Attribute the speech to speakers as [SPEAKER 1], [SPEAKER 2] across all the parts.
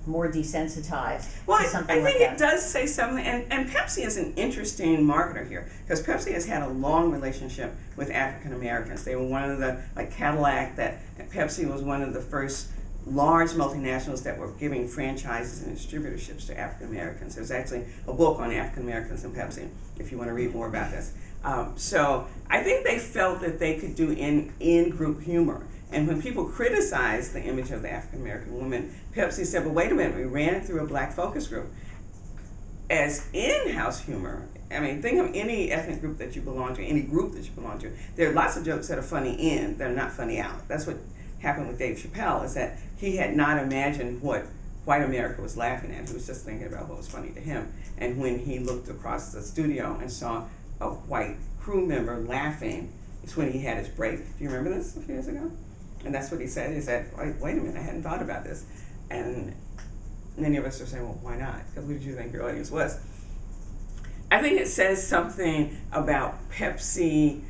[SPEAKER 1] more desensitized
[SPEAKER 2] well,
[SPEAKER 1] to something
[SPEAKER 2] I think
[SPEAKER 1] like
[SPEAKER 2] it
[SPEAKER 1] that.
[SPEAKER 2] does say something, and Pepsi is an interesting marketer here, because Pepsi has had a long relationship with African Americans. They were one of the, like Cadillac, that Pepsi was one of the first large multinationals that were giving franchises and distributorships to African Americans. There's actually a book on African Americans and Pepsi, if you want to read more about this. So I think they felt that they could do in-group humor. And when people criticized the image of the African American woman, Pepsi said, well, wait a minute, we ran it through a black focus group. As in-house humor, I mean, think of any ethnic group that you belong to, any group that you belong to. There are lots of jokes that are funny in, that are not funny out. That's what happened with Dave Chappelle, is that he had not imagined what white America was laughing at. He was just thinking about what was funny to him. And when he looked across the studio and saw a white crew member laughing, it's when he had his break. Do you remember this a few years ago? And that's what he said. He said, wait a minute, I hadn't thought about this. And many of us are saying, well, why not? Because who did you think your audience was? I think it says something about Pepsi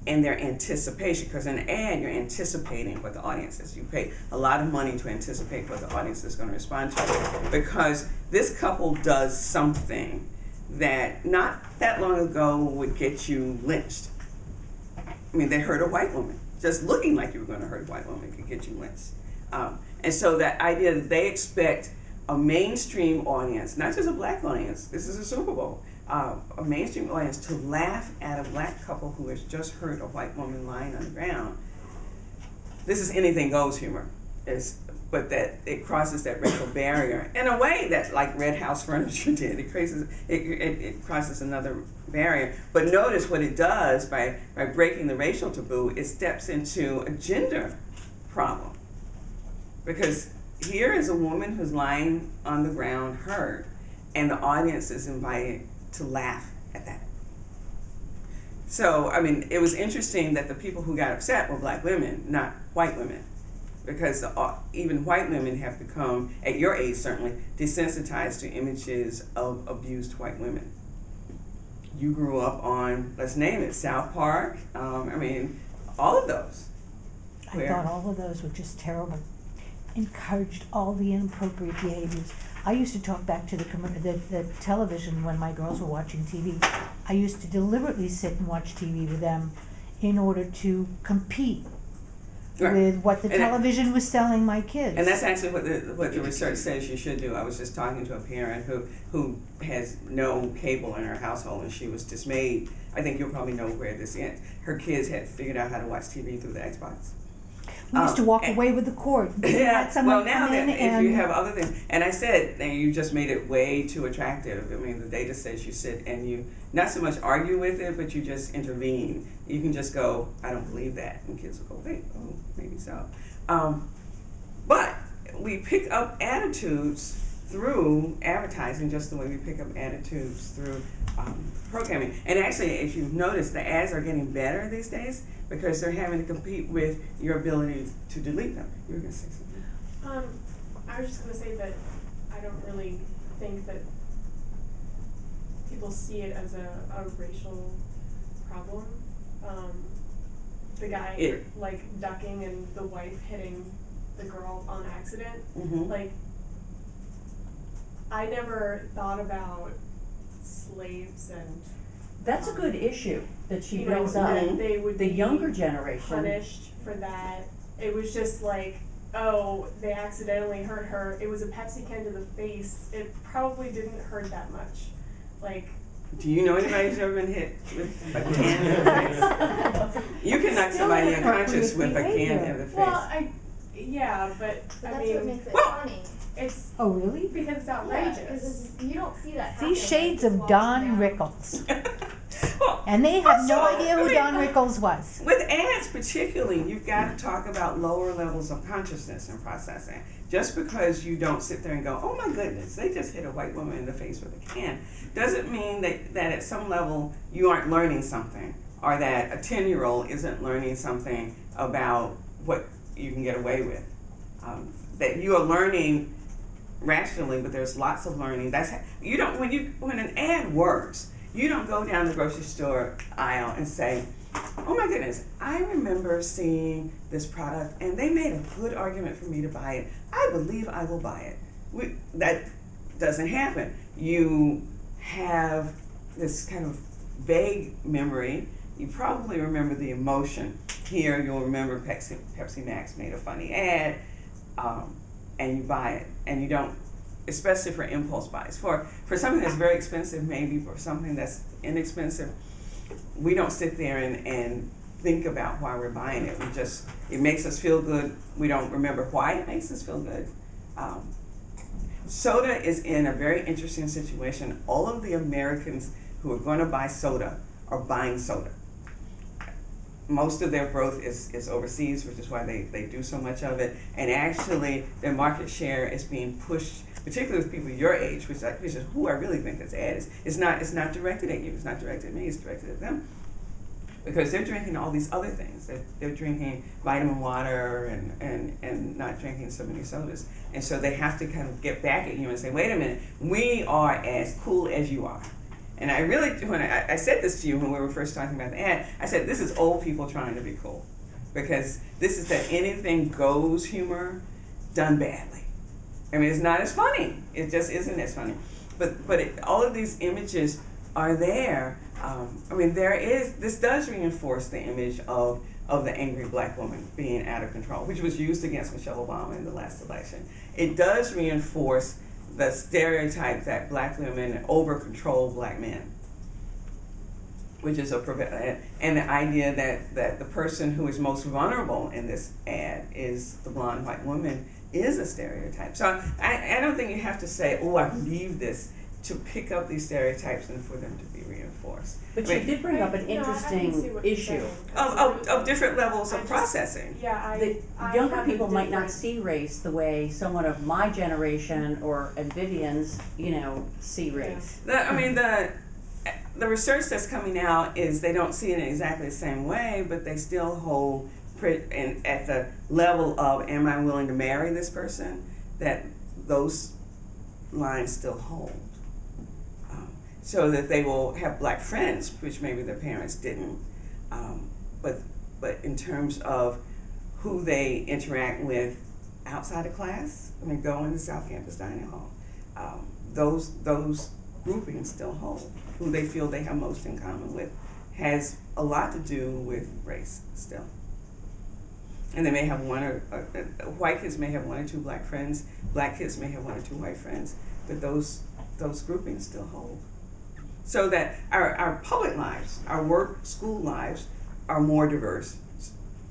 [SPEAKER 2] and their anticipation, because in an ad, you're anticipating what the audience is. You pay a lot of money to anticipate what the audience is going to respond to, because this couple does something that not that long ago would get you lynched. I mean, they hurt a white woman. Just looking like you were going to hurt a white woman could get you lynched. And so that idea that they expect a mainstream audience, not just a black audience, this is a Super Bowl, a mainstream audience to laugh at a black couple who has just hurt a white woman lying on the ground. This is anything goes humor. But that it crosses that racial barrier in a way that, like Red House Furniture did. It crosses another barrier. But notice what it does by breaking the racial taboo, it steps into a gender problem. Because here is a woman who's lying on the ground hurt, and the audience is invited to laugh at that. So, I mean, it was interesting that the people who got upset were black women, not white women. Because even white women have become, at your age certainly, desensitized to images of abused white women. You grew up on, let's name it, South Park. I mean, all of those.
[SPEAKER 3] I thought all of those were just terrible. Encouraged all the inappropriate behaviors. I used to talk back to the television when my girls were watching TV. I used to deliberately sit and watch TV with them in order to compete with what the television was selling my kids.
[SPEAKER 2] And that's actually what the research says you should do. I was just talking to a parent who has no cable in her household, and she was dismayed. I think you'll probably know where this ends. Her kids had figured out how to watch TV through the Xbox.
[SPEAKER 3] We used to walk away with the cord.
[SPEAKER 2] Yeah, well now that if you have other things, and I said, and you just made it way too attractive. I mean, the data says you sit and you not so much argue with it, but you just intervene. You can just go, I don't believe that, and kids will go, wait, oh, maybe so. But we pick up attitudes through advertising, just the way we pick up attitudes through programming. And actually, if you've noticed, the ads are getting better these days because they're having to compete with your ability to delete them. You were going to say something?
[SPEAKER 4] I was just going to say that I don't really think that people see it as a racial problem. The guy like ducking and the wife hitting the girl on accident.
[SPEAKER 2] Mm-hmm.
[SPEAKER 4] Like, I never thought about slaves and
[SPEAKER 1] that's a good issue that she
[SPEAKER 4] you
[SPEAKER 1] brings
[SPEAKER 4] know,
[SPEAKER 1] up.
[SPEAKER 4] that they would
[SPEAKER 1] The
[SPEAKER 4] be
[SPEAKER 1] younger generation
[SPEAKER 4] punished for that. It was just like, oh, they accidentally hurt her. It was a Pepsi can to the face. It probably didn't hurt that much. Like,
[SPEAKER 2] do you know anybody who's ever been hit with a can in the face? You can knock somebody unconscious with a can in the face.
[SPEAKER 4] well, yeah, but I
[SPEAKER 5] That's
[SPEAKER 4] mean,
[SPEAKER 5] what makes it
[SPEAKER 2] well,
[SPEAKER 5] funny.
[SPEAKER 4] it's
[SPEAKER 3] Oh, really?
[SPEAKER 4] because it's
[SPEAKER 5] Yeah,
[SPEAKER 4] outrageous.
[SPEAKER 5] because you don't see that happen.
[SPEAKER 3] These shades
[SPEAKER 5] like,
[SPEAKER 3] of
[SPEAKER 5] walking
[SPEAKER 3] Don
[SPEAKER 5] down.
[SPEAKER 3] Rickles.
[SPEAKER 2] Well,
[SPEAKER 3] And they have no
[SPEAKER 2] also,
[SPEAKER 3] idea who
[SPEAKER 2] I mean,
[SPEAKER 3] Don Rickles was.
[SPEAKER 2] with ads particularly, you've got to talk about lower levels of consciousness and processing. Just because you don't sit there and go, oh my goodness, they just hit a white woman in the face with a can, doesn't mean that at some level you aren't learning something, or that a 10-year-old isn't learning something about what you can get away with. That you are learning rationally, but there's lots of learning. When an ad works, you don't go down the grocery store aisle and say, oh my goodness, I remember seeing this product and they made a good argument for me to buy it. I believe I will buy it. that doesn't happen. You have this kind of vague memory. You probably remember the emotion. Here you'll remember Pepsi Max made a funny ad, and you buy it, and you don't, especially for impulse buys. For something that's very expensive, maybe for something that's inexpensive, we don't sit there and think about why we're buying it. It makes us feel good. We don't remember why it makes us feel good. Soda is in a very interesting situation. All of the Americans who are going to buy soda are buying soda. Most of their growth is overseas, which is why they do so much of it. And actually, their market share is being pushed, particularly with people your age, which is who I really think this ad is. It's not directed at you. It's not directed at me. It's directed at them. Because they're drinking all these other things. They're drinking vitamin water and not drinking so many sodas. And so they have to kind of get back at you and say, wait a minute, we are as cool as you are. And I really, when I said this to you when we were first talking about the ad, I said, this is old people trying to be cool. Because this is that anything goes humor done badly. I mean, it's not as funny. It just isn't as funny. But all of these images are there. I mean, this does reinforce the image of the angry black woman being out of control, which was used against Michelle Obama in the last election. It does reinforce the stereotype that black women over-control black men, which is and the idea that the person who is most vulnerable in this ad is the blonde white woman is a stereotype. So I don't think you have to say, oh, I believe this, to pick up these stereotypes and for them to be reinforced.
[SPEAKER 1] But you did bring up an interesting issue.
[SPEAKER 2] Of different levels of processing.
[SPEAKER 1] The younger people might not see race the way someone of my generation and Vivian's, see race.
[SPEAKER 2] The research that's coming out is they don't see it in exactly the same way, but they still hold at the level of, am I willing to marry this person, that those lines still hold. So that they will have black friends, which maybe their parents didn't. But in terms of who they interact with outside of class, go in the South Campus Dining Hall, those groupings still hold. Who they feel they have most in common with has a lot to do with race still. And they may have white kids may have one or two black friends, black kids may have one or two white friends, but those groupings still hold. So that our public lives, our work, school lives are more diverse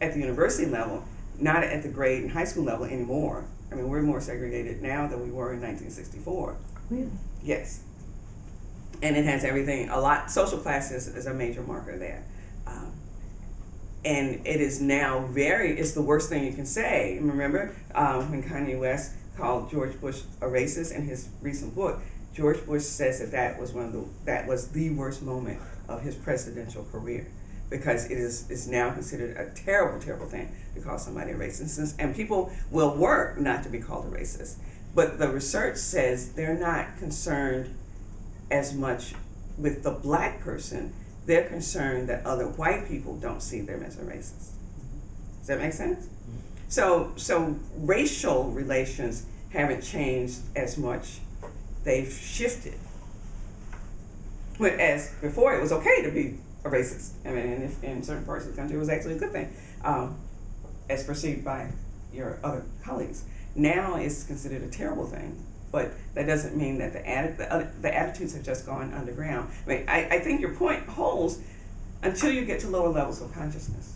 [SPEAKER 2] at the university level, not at the grade and high school level anymore. I mean, we're more segregated now than we were in 1964.
[SPEAKER 3] Really?
[SPEAKER 2] Yes. And it has everything, social class is a major marker there. And it is now it's the worst thing you can say. Remember when Kanye West called George Bush a racist in his recent book, George Bush says that was the worst moment of his presidential career, because it's now considered a terrible, terrible thing to call somebody a racist, and people will work not to be called a racist. But the research says they're not concerned as much with the black person. They're concerned that other white people don't see them as a racist. Does that make sense? So racial relations haven't changed as much. They've shifted. Whereas before it was okay to be a racist. I mean, in certain parts of the country it was actually a good thing, as perceived by your other colleagues. Now it's considered a terrible thing, but that doesn't mean that the attitudes have just gone underground. I mean, I think your point holds until you get to lower levels of consciousness.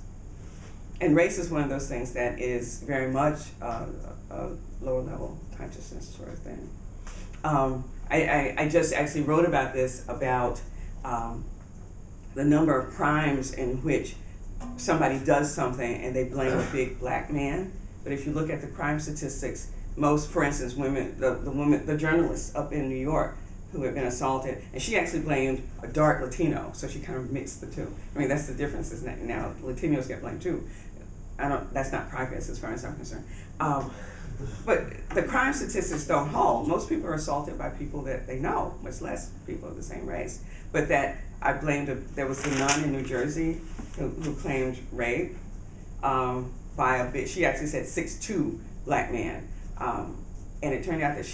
[SPEAKER 2] And race is one of those things that is very much a lower level consciousness sort of thing. I just actually wrote about this, about the number of crimes in which somebody does something and they blame a big black man. But if you look at the crime statistics, for instance, the journalist up in New York who had been assaulted, and she actually blamed a dark Latino, so she kind of mixed the two. I mean, that's the difference, isn't it? Now Latinos get blamed too. That's not progress as far as I'm concerned. But the crime statistics don't hold. Most people are assaulted by people that they know, much less people of the same race. But that there was a nun in New Jersey who claimed rape by she actually said 6'2" black man. And it turned out that she